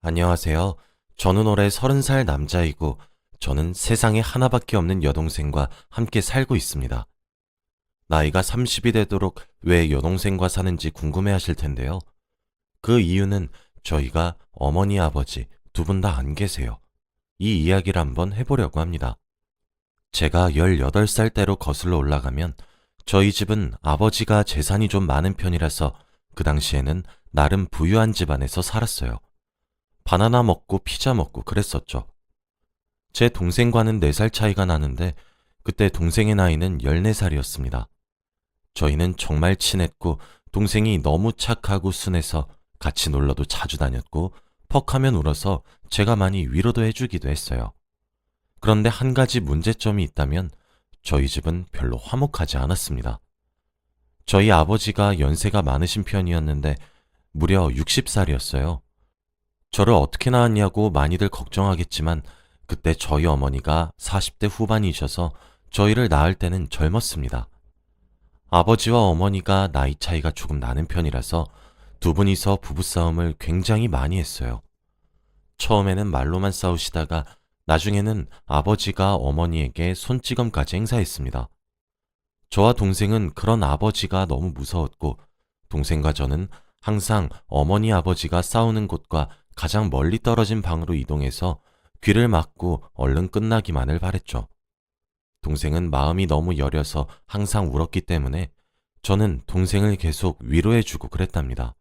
안녕하세요. 저는 올해 30살 남자이고, 저는 세상에 하나밖에 없는 여동생과 함께 살고 있습니다. 나이가 30이 되도록 왜 여동생과 사는지 궁금해 하실 텐데요. 그 이유는 저희가 어머니, 아버지 두 분 다 안 계세요. 이 이야기를 한번 해보려고 합니다. 제가 18살 때로 거슬러 올라가면 저희 집은 아버지가 재산이 좀 많은 편이라서 그 당시에는 나름 부유한 집안에서 살았어요. 바나나 먹고 피자 먹고 그랬었죠. 제 동생과는 4살 차이가 나는데 그때 동생의 나이는 14살이었습니다. 저희는 정말 친했고 동생이 너무 착하고 순해서 같이 놀러도 자주 다녔고 퍽하면 울어서 제가 많이 위로도 해주기도 했어요. 그런데 한 가지 문제점이 있다면 저희 집은 별로 화목하지 않았습니다. 저희 아버지가 연세가 많으신 편이었는데 무려 60살이었어요. 저를 어떻게 낳았냐고 많이들 걱정하겠지만 그때 저희 어머니가 40대 후반이셔서 저희를 낳을 때는 젊었습니다. 아버지와 어머니가 나이 차이가 조금 나는 편이라서 두 분이서 부부싸움을 굉장히 많이 했어요. 처음에는 말로만 싸우시다가 나중에는 아버지가 어머니에게 손찌검까지 행사했습니다. 저와 동생은 그런 아버지가 너무 무서웠고 동생과 저는 항상 어머니 아버지가 싸우는 곳과 가장 멀리 떨어진 방으로 이동해서 귀를 막고 얼른 끝나기만을 바랬죠. 동생은 마음이 너무 여려서 항상 울었기 때문에 저는 동생을 계속 위로해주고 그랬답니다.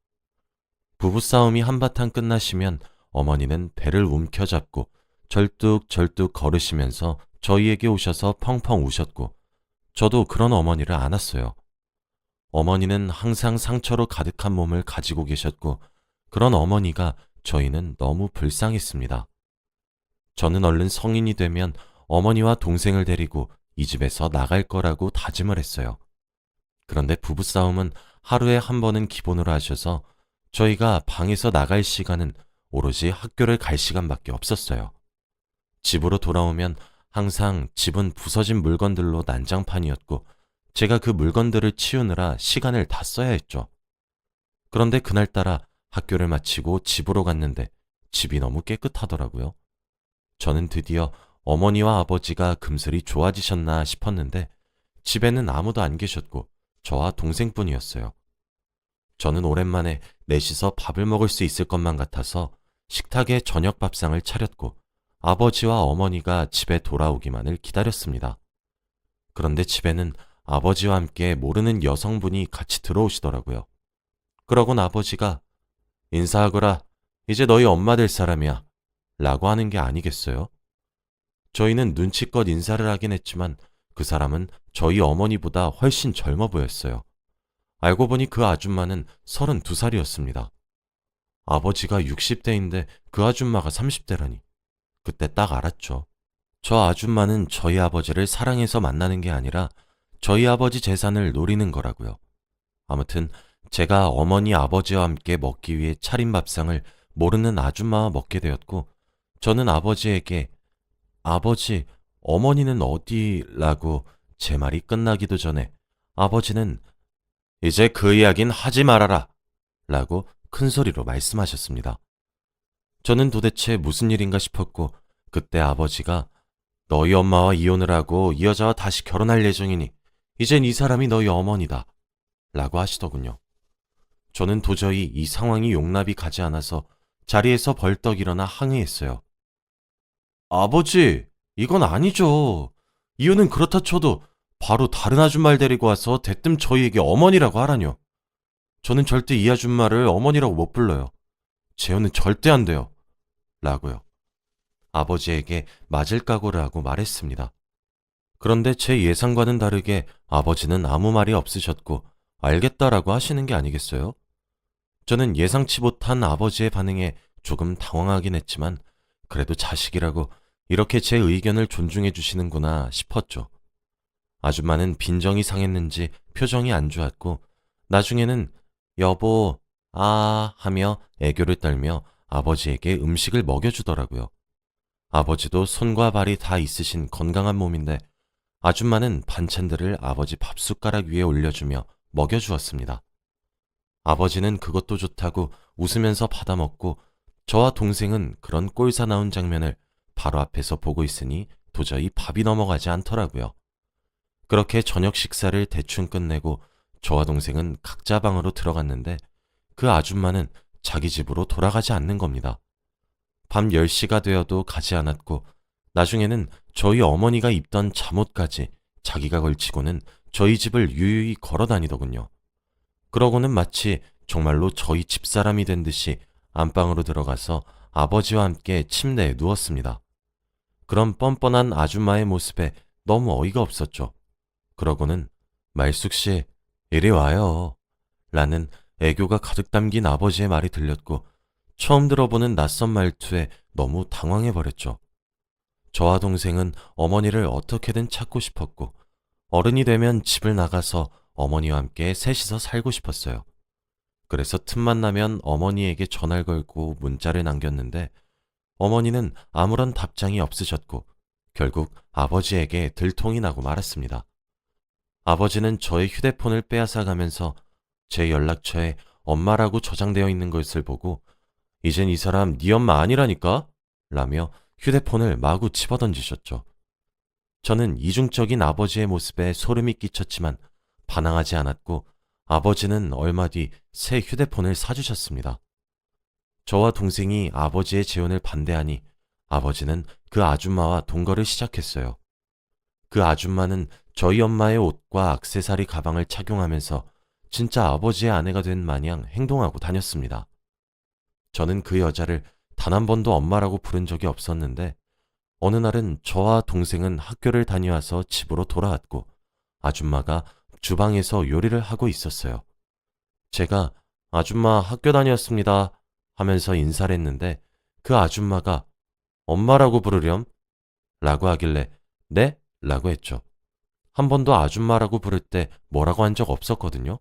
부부싸움이 한바탕 끝나시면 어머니는 배를 움켜잡고 절뚝절뚝 걸으시면서 저희에게 오셔서 펑펑 우셨고 저도 그런 어머니를 안았어요. 어머니는 항상 상처로 가득한 몸을 가지고 계셨고 그런 어머니가 저희는 너무 불쌍했습니다. 저는 얼른 성인이 되면 어머니와 동생을 데리고 이 집에서 나갈 거라고 다짐을 했어요. 그런데 부부싸움은 하루에 한 번은 기본으로 하셔서 저희가 방에서 나갈 시간은 오로지 학교를 갈 시간밖에 없었어요. 집으로 돌아오면 항상 집은 부서진 물건들로 난장판이었고 제가 그 물건들을 치우느라 시간을 다 써야 했죠. 그런데 그날따라 학교를 마치고 집으로 갔는데 집이 너무 깨끗하더라고요. 저는 드디어 어머니와 아버지가 금슬이 좋아지셨나 싶었는데 집에는 아무도 안 계셨고 저와 동생뿐이었어요. 저는 오랜만에 넷이서 밥을 먹을 수 있을 것만 같아서 식탁에 저녁 밥상을 차렸고 아버지와 어머니가 집에 돌아오기만을 기다렸습니다. 그런데 집에는 아버지와 함께 모르는 여성분이 같이 들어오시더라고요. 그러곤 아버지가 인사하거라. 이제 너희 엄마 될 사람이야. 라고 하는 게 아니겠어요? 저희는 눈치껏 인사를 하긴 했지만 그 사람은 저희 어머니보다 훨씬 젊어 보였어요. 알고 보니 그 아줌마는 32살이었습니다. 아버지가 60대인데 그 아줌마가 30대라니. 그때 딱 알았죠. 저 아줌마는 저희 아버지를 사랑해서 만나는 게 아니라 저희 아버지 재산을 노리는 거라고요. 아무튼 제가 어머니 아버지와 함께 먹기 위해 차린 밥상을 모르는 아줌마와 먹게 되었고 저는 아버지에게 아버지, 어머니는 어디라고 제 말이 끝나기도 전에 아버지는 이제 그 이야긴 하지 말아라 라고 큰 소리로 말씀하셨습니다. 저는 도대체 무슨 일인가 싶었고 그때 아버지가 너희 엄마와 이혼을 하고 이 여자와 다시 결혼할 예정이니 이젠 이 사람이 너희 어머니다 라고 하시더군요. 저는 도저히 이 상황이 용납이 가지 않아서 자리에서 벌떡 일어나 항의했어요. 아버지, 이건 아니죠. 이유는 그렇다 쳐도 바로 다른 아줌마를 데리고 와서 대뜸 저희에게 어머니라고 하라뇨. 저는 절대 이 아줌마를 어머니라고 못 불러요. 재혼은 절대 안 돼요. 라고요. 아버지에게 맞을 각오를 하고 말했습니다. 그런데 제 예상과는 다르게 아버지는 아무 말이 없으셨고 알겠다라고 하시는 게 아니겠어요? 저는 예상치 못한 아버지의 반응에 조금 당황하긴 했지만 그래도 자식이라고 이렇게 제 의견을 존중해 주시는구나 싶었죠. 아줌마는 빈정이 상했는지 표정이 안 좋았고 나중에는 여보, 하며 애교를 떨며 아버지에게 음식을 먹여주더라고요. 아버지도 손과 발이 다 있으신 건강한 몸인데 아줌마는 반찬들을 아버지 밥숟가락 위에 올려주며 먹여주었습니다. 아버지는 그것도 좋다고 웃으면서 받아먹고 저와 동생은 그런 꼴사 나온 장면을 바로 앞에서 보고 있으니 도저히 밥이 넘어가지 않더라고요. 그렇게 저녁 식사를 대충 끝내고 저와 동생은 각자 방으로 들어갔는데 그 아줌마는 자기 집으로 돌아가지 않는 겁니다. 밤 10시가 되어도 가지 않았고 나중에는 저희 어머니가 입던 잠옷까지 자기가 걸치고는 저희 집을 유유히 걸어 다니더군요. 그러고는 마치 정말로 저희 집사람이 된 듯이 안방으로 들어가서 아버지와 함께 침대에 누웠습니다. 그런 뻔뻔한 아줌마의 모습에 너무 어이가 없었죠. 그러고는 말숙씨, 이리 와요. 라는 애교가 가득 담긴 아버지의 말이 들렸고 처음 들어보는 낯선 말투에 너무 당황해버렸죠. 저와 동생은 어머니를 어떻게든 찾고 싶었고 어른이 되면 집을 나가서 어머니와 함께 셋이서 살고 싶었어요. 그래서 틈만 나면 어머니에게 전화를 걸고 문자를 남겼는데 어머니는 아무런 답장이 없으셨고 결국 아버지에게 들통이 나고 말았습니다. 아버지는 저의 휴대폰을 빼앗아가면서 제 연락처에 엄마라고 저장되어 있는 것을 보고 이젠 이 사람 네 엄마 아니라니까? 라며 휴대폰을 마구 집어던지셨죠. 저는 이중적인 아버지의 모습에 소름이 끼쳤지만 반항하지 않았고 아버지는 얼마 뒤 새 휴대폰을 사주셨습니다. 저와 동생이 아버지의 재혼을 반대하니 아버지는 그 아줌마와 동거를 시작했어요. 그 아줌마는 저희 엄마의 옷과 액세서리 가방을 착용하면서 진짜 아버지의 아내가 된 마냥 행동하고 다녔습니다. 저는 그 여자를 단 한 번도 엄마라고 부른 적이 없었는데 어느 날은 저와 동생은 학교를 다녀와서 집으로 돌아왔고 아줌마가 주방에서 요리를 하고 있었어요. 제가 아줌마 학교 다녀왔습니다 하면서 인사를 했는데 그 아줌마가 엄마라고 부르렴? 라고 하길래 네? 라고 했죠. 한 번도 아줌마라고 부를 때 뭐라고 한 적 없었거든요.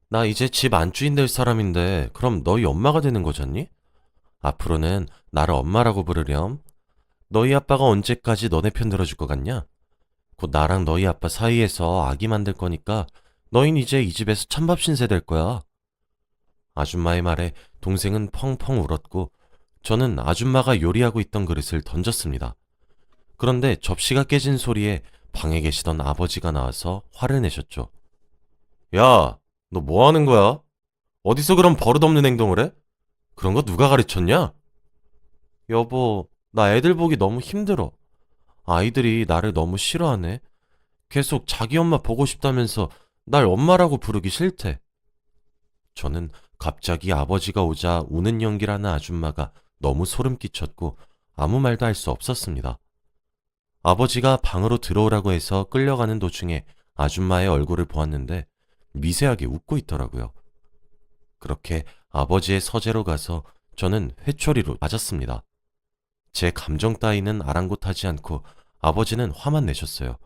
나 이제 집 안주인 될 사람인데 그럼 너희 엄마가 되는 거잖니? 앞으로는 나를 엄마라고 부르렴. 너희 아빠가 언제까지 너네 편 들어줄 것 같냐? 곧 나랑 너희 아빠 사이에서 아기 만들 거니까 너흰 이제 이 집에서 찬밥 신세 될 거야. 아줌마의 말에 동생은 펑펑 울었고 저는 아줌마가 요리하고 있던 그릇을 던졌습니다. 그런데 접시가 깨진 소리에 방에 계시던 아버지가 나와서 화를 내셨죠. 야, 너 뭐 하는 거야? 어디서 그런 버릇없는 행동을 해? 그런 거 누가 가르쳤냐? 여보, 나 애들 보기 너무 힘들어. 아이들이 나를 너무 싫어하네. 계속 자기 엄마 보고 싶다면서 날 엄마라고 부르기 싫대. 저는 갑자기 아버지가 오자 우는 연기를 하는 아줌마가 너무 소름 끼쳤고 아무 말도 할 수 없었습니다. 아버지가 방으로 들어오라고 해서 끌려가는 도중에 아줌마의 얼굴을 보았는데 미세하게 웃고 있더라고요. 그렇게 아버지의 서재로 가서 저는 회초리로 맞았습니다. 제 감정 따위는 아랑곳하지 않고 아버지는 화만 내셨어요.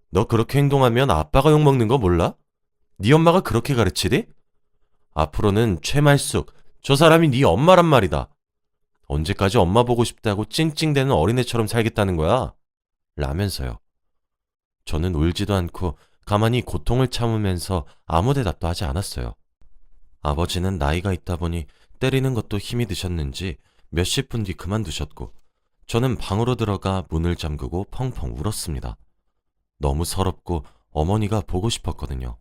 너 그렇게 행동하면 아빠가 욕먹는 거 몰라? 네 엄마가 그렇게 가르치디? 앞으로는 최말숙, 저 사람이 네 엄마란 말이다. 언제까지 엄마 보고 싶다고 찡찡대는 어린애처럼 살겠다는 거야? 라면서요. 저는 울지도 않고 가만히 고통을 참으면서 아무 대답도 하지 않았어요. 아버지는 나이가 있다 보니 때리는 것도 힘이 드셨는지 몇십 분 뒤 그만두셨고 저는 방으로 들어가 문을 잠그고 펑펑 울었습니다. 너무 서럽고 어머니가 보고 싶었거든요.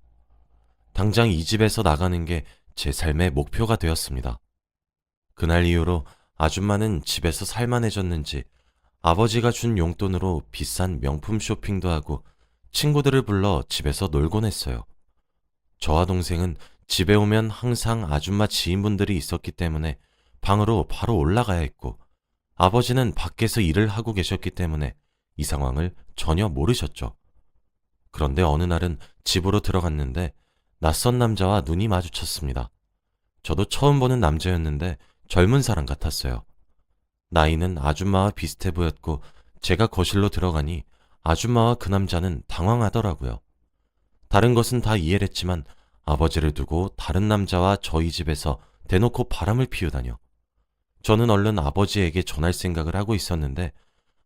당장 이 집에서 나가는 게 제 삶의 목표가 되었습니다. 그날 이후로 아줌마는 집에서 살만해졌는지 아버지가 준 용돈으로 비싼 명품 쇼핑도 하고 친구들을 불러 집에서 놀곤 했어요. 저와 동생은 집에 오면 항상 아줌마 지인분들이 있었기 때문에 방으로 바로 올라가야 했고 아버지는 밖에서 일을 하고 계셨기 때문에 이 상황을 전혀 모르셨죠. 그런데 어느 날은 집으로 들어갔는데 낯선 남자와 눈이 마주쳤습니다. 저도 처음 보는 남자였는데 젊은 사람 같았어요. 나이는 아줌마와 비슷해 보였고 제가 거실로 들어가니 아줌마와 그 남자는 당황하더라고요. 다른 것은 다 이해를 했지만 아버지를 두고 다른 남자와 저희 집에서 대놓고 바람을 피우다뇨. 저는 얼른 아버지에게 전할 생각을 하고 있었는데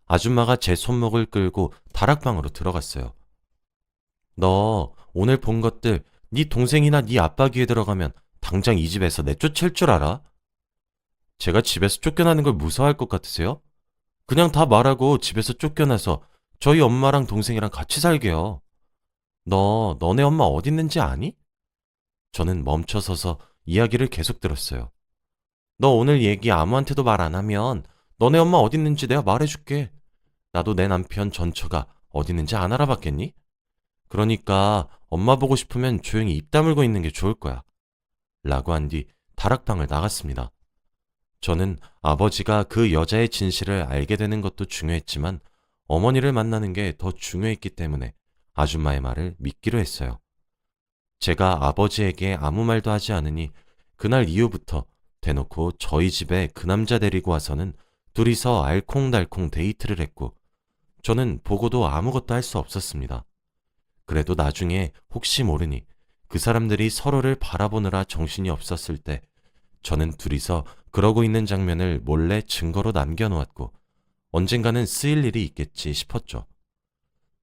아줌마가 제 손목을 끌고 다락방으로 들어갔어요. 너 오늘 본 것들 네 동생이나 네 아빠 귀에 들어가면 당장 이 집에서 내쫓을 줄 알아? 제가 집에서 쫓겨나는 걸 무서워할 것 같으세요? 그냥 다 말하고 집에서 쫓겨나서 저희 엄마랑 동생이랑 같이 살게요. 너네 엄마 어디 있는지 아니? 저는 멈춰서서 이야기를 계속 들었어요. 너 오늘 얘기 아무한테도 말 안 하면 너네 엄마 어디 있는지 내가 말해줄게. 나도 내 남편 전처가 어디 있는지 안 알아봤겠니? 그러니까 엄마 보고 싶으면 조용히 입 다물고 있는 게 좋을 거야. 라고 한 뒤 다락방을 나갔습니다. 저는 아버지가 그 여자의 진실을 알게 되는 것도 중요했지만 어머니를 만나는 게 더 중요했기 때문에 아줌마의 말을 믿기로 했어요. 제가 아버지에게 아무 말도 하지 않으니 그날 이후부터 대놓고 저희 집에 그 남자 데리고 와서는 둘이서 알콩달콩 데이트를 했고 저는 보고도 아무것도 할 수 없었습니다. 그래도 나중에 혹시 모르니 그 사람들이 서로를 바라보느라 정신이 없었을 때 저는 둘이서 그러고 있는 장면을 몰래 증거로 남겨놓았고 언젠가는 쓰일 일이 있겠지 싶었죠.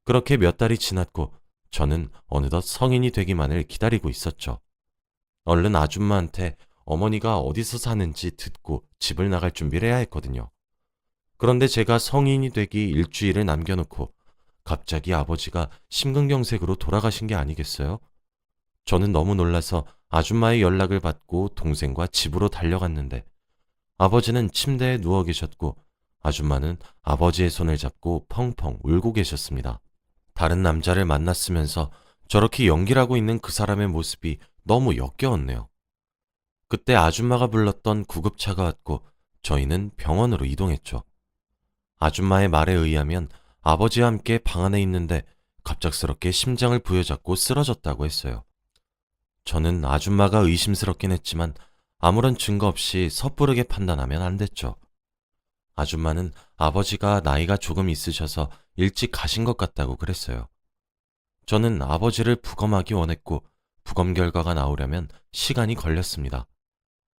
그렇게 몇 달이 지났고 저는 어느덧 성인이 되기만을 기다리고 있었죠. 얼른 아줌마한테 어머니가 어디서 사는지 듣고 집을 나갈 준비를 해야 했거든요. 그런데 제가 성인이 되기 일주일을 남겨놓고 갑자기 아버지가 심근경색으로 돌아가신 게 아니겠어요? 저는 너무 놀라서 아줌마의 연락을 받고 동생과 집으로 달려갔는데 아버지는 침대에 누워 계셨고 아줌마는 아버지의 손을 잡고 펑펑 울고 계셨습니다. 다른 남자를 만났으면서 저렇게 연기를 하고 있는 그 사람의 모습이 너무 역겨웠네요. 그때 아줌마가 불렀던 구급차가 왔고 저희는 병원으로 이동했죠. 아줌마의 말에 의하면 아버지와 함께 방 안에 있는데 갑작스럽게 심장을 부여잡고 쓰러졌다고 했어요. 저는 아줌마가 의심스럽긴 했지만 아무런 증거 없이 섣부르게 판단하면 안 됐죠. 아줌마는 아버지가 나이가 조금 있으셔서 일찍 가신 것 같다고 그랬어요. 저는 아버지를 부검하기 원했고 부검 결과가 나오려면 시간이 걸렸습니다.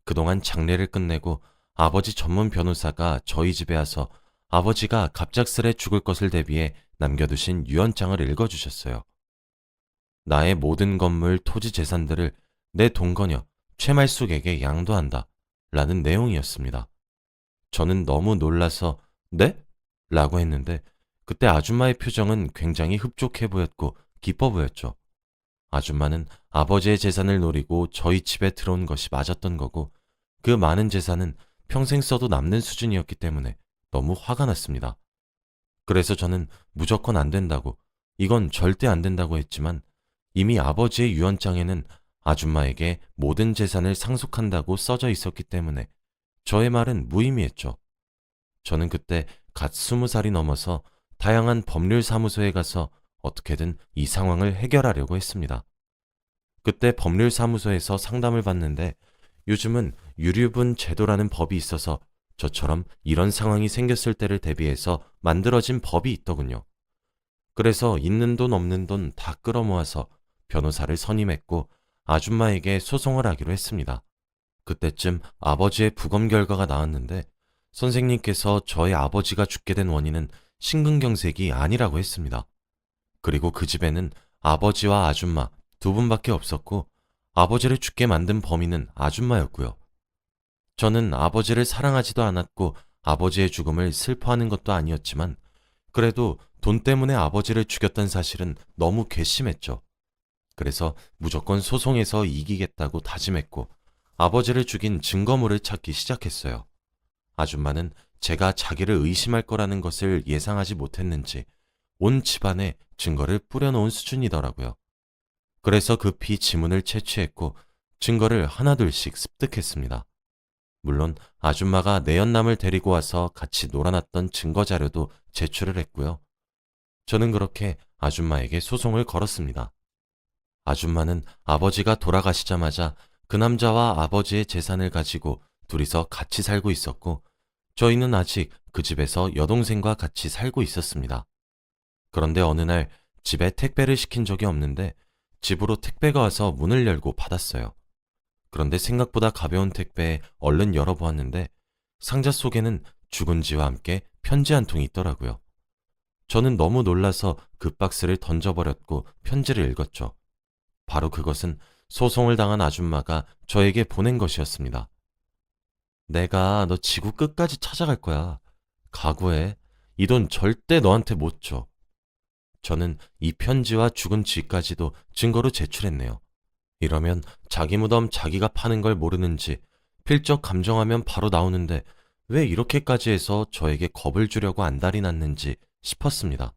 그동안 장례를 끝내고 아버지 전문 변호사가 저희 집에 와서 아버지가 갑작스레 죽을 것을 대비해 남겨두신 유언장을 읽어주셨어요. 나의 모든 건물, 토지 재산들을 내 동거녀 최말숙에게 양도한다 라는 내용이었습니다. 저는 너무 놀라서 네? 라고 했는데 그때 아줌마의 표정은 굉장히 흡족해 보였고 기뻐 보였죠. 아줌마는 아버지의 재산을 노리고 저희 집에 들어온 것이 맞았던 거고 그 많은 재산은 평생 써도 남는 수준이었기 때문에 너무 화가 났습니다. 그래서 저는 무조건 안 된다고, 이건 절대 안 된다고 했지만 이미 아버지의 유언장에는 아줌마에게 모든 재산을 상속한다고 써져 있었기 때문에 저의 말은 무의미했죠. 저는 그때 갓 20살이 넘어서 다양한 법률 사무소에 가서 어떻게든 이 상황을 해결하려고 했습니다. 그때 법률 사무소에서 상담을 받는데 요즘은 유류분 제도라는 법이 있어서 저처럼 이런 상황이 생겼을 때를 대비해서 만들어진 법이 있더군요. 그래서 있는 돈 없는 돈 다 끌어모아서 변호사를 선임했고 아줌마에게 소송을 하기로 했습니다. 그때쯤 아버지의 부검 결과가 나왔는데 선생님께서 저의 아버지가 죽게 된 원인은 심근경색이 아니라고 했습니다. 그리고 그 집에는 아버지와 아줌마 두 분밖에 없었고 아버지를 죽게 만든 범인은 아줌마였고요. 저는 아버지를 사랑하지도 않았고 아버지의 죽음을 슬퍼하는 것도 아니었지만 그래도 돈 때문에 아버지를 죽였던 사실은 너무 괘씸했죠. 그래서 무조건 소송에서 이기겠다고 다짐했고 아버지를 죽인 증거물을 찾기 시작했어요. 아줌마는 제가 자기를 의심할 거라는 것을 예상하지 못했는지 온 집안에 증거를 뿌려놓은 수준이더라고요. 그래서 급히 지문을 채취했고 증거를 하나둘씩 습득했습니다. 물론 아줌마가 내연남을 데리고 와서 같이 놀아놨던 증거 자료도 제출을 했고요. 저는 그렇게 아줌마에게 소송을 걸었습니다. 아줌마는 아버지가 돌아가시자마자 그 남자와 아버지의 재산을 가지고 둘이서 같이 살고 있었고 저희는 아직 그 집에서 여동생과 같이 살고 있었습니다. 그런데 어느 날 집에 택배를 시킨 적이 없는데 집으로 택배가 와서 문을 열고 받았어요. 그런데 생각보다 가벼운 택배에 얼른 열어보았는데 상자 속에는 죽은지와 함께 편지 한 통이 있더라고요. 저는 너무 놀라서 그 박스를 던져버렸고 편지를 읽었죠. 바로 그것은 소송을 당한 아줌마가 저에게 보낸 것이었습니다. 내가 너 지구 끝까지 찾아갈 거야. 각오해. 이 돈 절대 너한테 못 줘. 저는 이 편지와 죽은 쥐까지도 증거로 제출했네요. 이러면 자기 무덤 자기가 파는 걸 모르는지 필적 감정하면 바로 나오는데 왜 이렇게까지 해서 저에게 겁을 주려고 안달이 났는지 싶었습니다.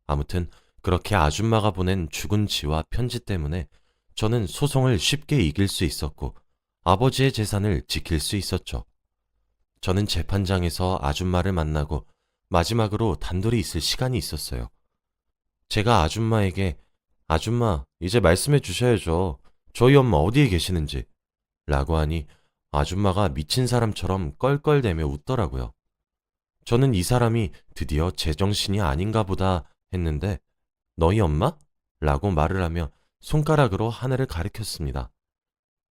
아무튼 그렇게 아줌마가 보낸 죽은 쥐와 편지 때문에 저는 소송을 쉽게 이길 수 있었고 아버지의 재산을 지킬 수 있었죠. 저는 재판장에서 아줌마를 만나고 마지막으로 단둘이 있을 시간이 있었어요. 제가 아줌마에게 아줌마, 이제 말씀해 주셔야죠. 저희 엄마 어디에 계시는지. 라고 하니 아줌마가 미친 사람처럼 껄껄대며 웃더라고요. 저는 이 사람이 드디어 제정신이 아닌가 보다 했는데 너희 엄마? 라고 말을 하며 손가락으로 하늘을 가리켰습니다.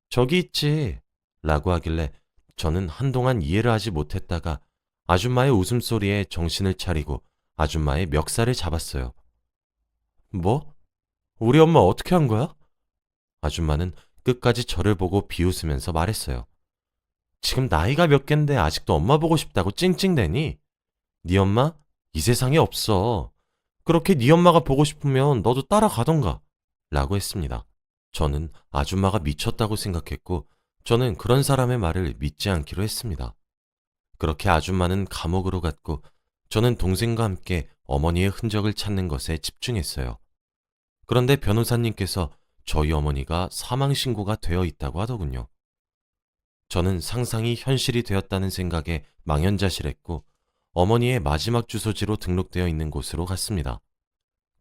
저기 있지. 라고 하길래 저는 한동안 이해를 하지 못했다가 아줌마의 웃음소리에 정신을 차리고 아줌마의 멱살을 잡았어요. 뭐? 우리 엄마 어떻게 한 거야? 아줌마는 끝까지 저를 보고 비웃으면서 말했어요. 지금 나이가 몇 갠데 아직도 엄마 보고 싶다고 찡찡대니? 네 엄마? 이 세상에 없어. 그렇게 네 엄마가 보고 싶으면 너도 따라가던가. 라고 했습니다. 저는 아줌마가 미쳤다고 생각했고 저는 그런 사람의 말을 믿지 않기로 했습니다. 그렇게 아줌마는 감옥으로 갔고 저는 동생과 함께 어머니의 흔적을 찾는 것에 집중했어요. 그런데 변호사님께서 저희 어머니가 사망신고가 되어 있다고 하더군요. 저는 상상이 현실이 되었다는 생각에 망연자실했고 어머니의 마지막 주소지로 등록되어 있는 곳으로 갔습니다.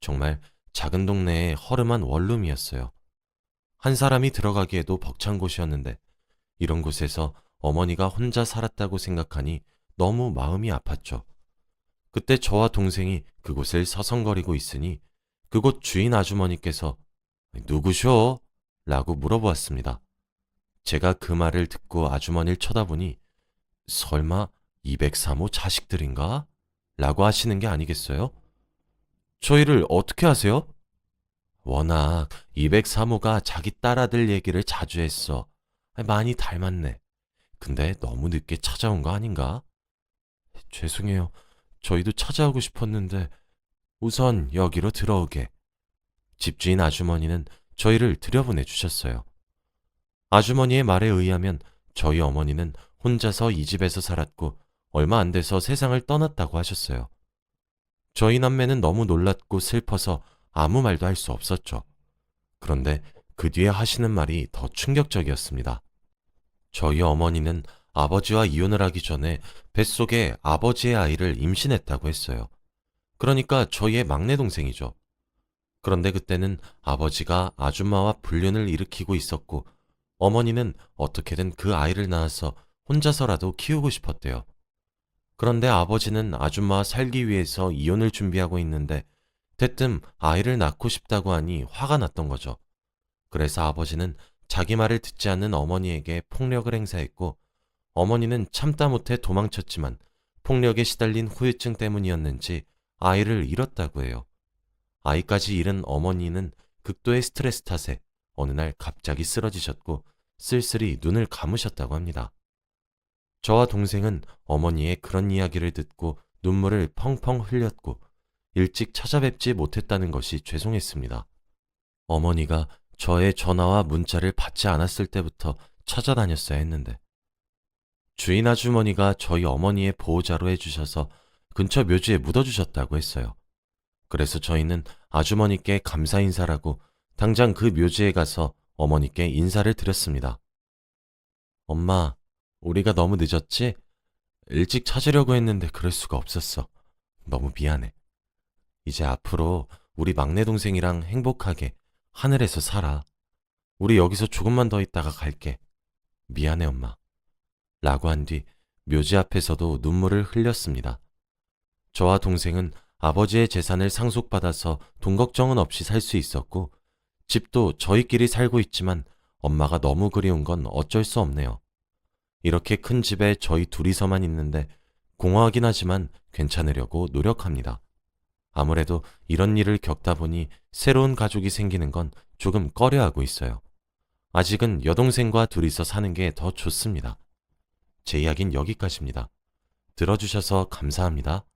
정말 작은 동네의 허름한 원룸이었어요. 한 사람이 들어가기에도 벅찬 곳이었는데 이런 곳에서 어머니가 혼자 살았다고 생각하니 너무 마음이 아팠죠. 그때 저와 동생이 그곳을 서성거리고 있으니 그곳 주인 아주머니께서 누구셔? 라고 물어보았습니다. 제가 그 말을 듣고 아주머니를 쳐다보니 설마 203호 자식들인가? 라고 하시는 게 아니겠어요? 저희를 어떻게 아세요? 워낙 203호가 자기 딸아들 얘기를 자주 했어. 많이 닮았네. 근데 너무 늦게 찾아온 거 아닌가? 죄송해요. 저희도 찾아오고 싶었는데 우선 여기로 들어오게. 집주인 아주머니는 저희를 들여보내 주셨어요. 아주머니의 말에 의하면 저희 어머니는 혼자서 이 집에서 살았고 얼마 안 돼서 세상을 떠났다고 하셨어요. 저희 남매는 너무 놀랐고 슬퍼서 아무 말도 할 수 없었죠. 그런데 그 뒤에 하시는 말이 더 충격적이었습니다. 저희 어머니는 아버지와 이혼을 하기 전에 뱃속에 아버지의 아이를 임신했다고 했어요. 그러니까 저희의 막내 동생이죠. 그런데 그때는 아버지가 아줌마와 불륜을 일으키고 있었고 어머니는 어떻게든 그 아이를 낳아서 혼자서라도 키우고 싶었대요. 그런데 아버지는 아줌마와 살기 위해서 이혼을 준비하고 있는데 대뜸 아이를 낳고 싶다고 하니 화가 났던 거죠. 그래서 아버지는 자기 말을 듣지 않는 어머니에게 폭력을 행사했고 어머니는 참다 못해 도망쳤지만 폭력에 시달린 후유증 때문이었는지 아이를 잃었다고 해요. 아이까지 잃은 어머니는 극도의 스트레스 탓에 어느 날 갑자기 쓰러지셨고 쓸쓸히 눈을 감으셨다고 합니다. 저와 동생은 어머니의 그런 이야기를 듣고 눈물을 펑펑 흘렸고 일찍 찾아뵙지 못했다는 것이 죄송했습니다. 어머니가 저의 전화와 문자를 받지 않았을 때부터 찾아다녔어야 했는데 주인 아주머니가 저희 어머니의 보호자로 해주셔서 근처 묘지에 묻어주셨다고 했어요. 그래서 저희는 아주머니께 감사 인사라고 당장 그 묘지에 가서 어머니께 인사를 드렸습니다. 엄마, 우리가 너무 늦었지? 일찍 찾으려고 했는데 그럴 수가 없었어. 너무 미안해. 이제 앞으로 우리 막내 동생이랑 행복하게 하늘에서 살아. 우리 여기서 조금만 더 있다가 갈게. 미안해, 엄마. 라고 한 뒤 묘지 앞에서도 눈물을 흘렸습니다. 저와 동생은 아버지의 재산을 상속받아서 돈 걱정은 없이 살 수 있었고 집도 저희끼리 살고 있지만 엄마가 너무 그리운 건 어쩔 수 없네요. 이렇게 큰 집에 저희 둘이서만 있는데 공허하긴 하지만 괜찮으려고 노력합니다. 아무래도 이런 일을 겪다 보니 새로운 가족이 생기는 건 조금 꺼려하고 있어요. 아직은 여동생과 둘이서 사는 게 더 좋습니다. 제 이야기는 여기까지입니다. 들어주셔서 감사합니다.